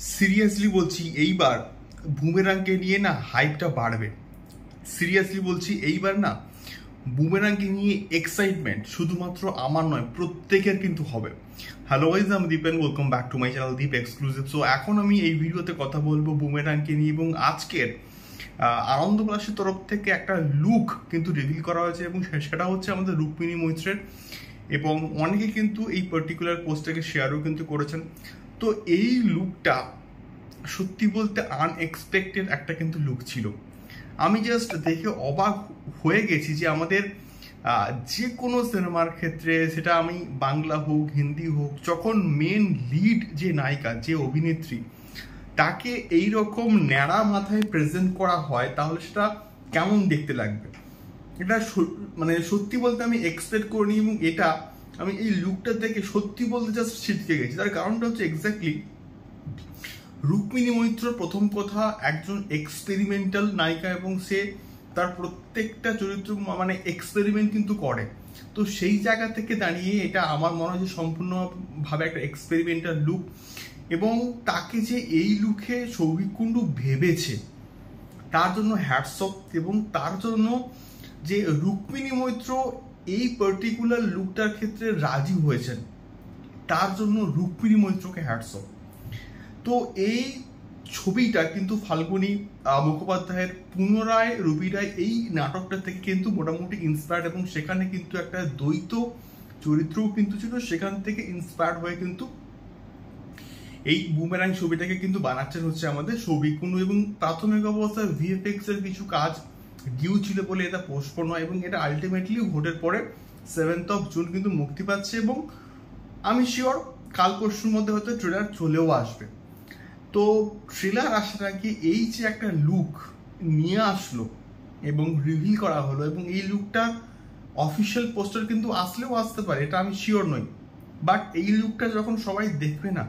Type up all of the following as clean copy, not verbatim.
Seriously বলছি এইবার বুমেরাংকে নিয়ে না হাইপটা বাড়বে। সিরিয়াসলি বলছি এইবার না বুমেরাংকে নিয়ে এক্সাইটমেন্ট শুধুমাত্র আমার নয়, প্রত্যেকের কিন্তু হবে। হ্যালো গাইজ, আমি Dipen, welcome back to my channel Deep exclusive. So এখন আমি এই ভিডিওতে কথা বলবো বুমেরাংকে নিয়ে, এবং আজকের আনন্দ প্লাসের তরফ থেকে একটা লুক কিন্তু রিভিল করা হয়েছে, এবং সেটা হচ্ছে আমাদের রুক্মিণী মৈত্রের। এবং অনেকে কিন্তু এই পার্টিকুলার পোস্টটাকে শেয়ারও কিন্তু করেছেন। তো এই লুকটা সত্যি বলতে আনএক্সপেক্টেড একটা কিন্তু লুক ছিল। আমি জাস্ট দেখে অবাক হয়ে গেছি যে আমাদের যে কোনো সিনেমার ক্ষেত্রে, সেটা আমি বাংলা হোক হিন্দি হোক, যখন মেন লিড যে নায়িকা, যে অভিনেত্রী, তাকে এই রকম ন্যাড়া মাথায় প্রেজেন্ট করা হয়, তাহলে সেটা কেমন দেখতে লাগবে। এটা মানে সত্যি বলতে আমি এক্সপেক্ট করিনি, এবং এটা আমি এই লুকটা দেখে সত্যি বলতে জাস্ট ছিটকে গেছি। তার কারণটা হচ্ছে এক্স্যাক্টলি রুক্মিণী মৈত্র প্রথম কথা একজন এক্সপেরিমেন্টাল নায়িকা, এবং সে তার প্রত্যেকটা চরিত্র মানে এক্সপেরিমেন্ট কিন্তু করে। তো সেই জায়গা থেকে দাঁড়িয়ে এটা আমার মনে হয় যে সম্পূর্ণভাবে একটা এক্সপেরিমেন্টাল লুক, এবং তাকে যে এই লুকে সৌভিক কুণ্ডু ভেবেছে তার জন্য হ্যাটস অফ। এবং তার জন্য যে রুক্মিণী মৈত্র এই পার্টিকুলার লুকটার ক্ষেত্রে রাজি হয়েছেন, তার জন্য রুক্মিণী মৈত্রকে হ্যাটস অফ। তো এই ছবিটা কিন্তু ফাল্গুনী মুখোপাধ্যায়ের পুনরায় রবি রায় এই নাটকটা থেকে কিন্তু মোটামুটি ইন্সপায়ার্ড, এবং সেখানে কিন্তু একটা দ্বৈত চরিত্রও কিন্তু ছিল। সেখান থেকে ইন্সপায়ার্ড হয়ে কিন্তু এই বুমেরাং ছবিটাকে কিন্তু বানাচ্ছেন হচ্ছে আমাদের সৌভিক কুণ্ডু। এবং প্রাথমিক অবস্থায় ভিএফএক্স এর কিছু কাজ ডিউ ছিল বলে এটা পোস্টপোন হয়, এবং এটা আলটিমেটলি ভোটের পরে 7th জুন কিন্তু মুক্তি পাচ্ছে, এবং আমি শিওর কাল পরশুর মধ্যে হয়তো ট্রেলার চলেও আসবে। তো ট্রেলার আসার আগে এই যে একটা লুক নিয়ে আসলো এবং রিভিল করা হলো, এবং এই লুকটা অফিসিয়াল পোস্টার কিন্তু আসলেও আসতে পারে, এটা আমি শিওর নই। বাট এই লুকটা যখন সবাই দেখবে না,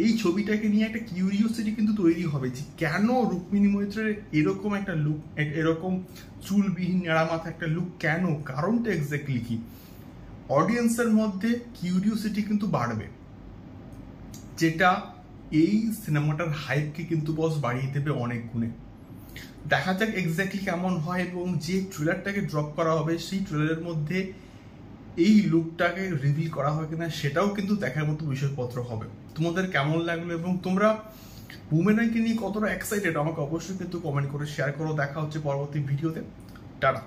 এই ছবিটাকে নিয়ে একটা কিউরিওসিটি কিন্তু তৈরি হবে যে কেন রুক্মিণী মৈত্রের এরকম একটা লুক, এরকম চুলবিহীন নেড়া মাথা একটা লুক, কেন, কারণটা এক্স্যাক্টলি কি। অডিয়েন্সের মধ্যে কিউরিওসিটি কিন্তু বাড়বে, যেটা এই সিনেমাটার হাইপকে কিন্তু বস বাড়িয়ে দেবে অনেক গুণে। দেখা যাক এক্স্যাক্টলি কেমন হয়, এবং যে ট্রেলারটাকে ড্রপ করা হবে সেই ট্রেলারের মধ্যে এই লুকটাকে রিভিল করা হয় কিনা, সেটাও কিন্তু দেখার মতো বিষয়পত্র হবে। তোমাদের কেমন লাগলো, এবং তোমরা বুমেরাংকে নিয়ে কতটা এক্সাইটেড আমাকে অবশ্যই কিন্তু কমেন্ট করে শেয়ার করো। দেখা হচ্ছে পরবর্তী ভিডিওতে। টাটা।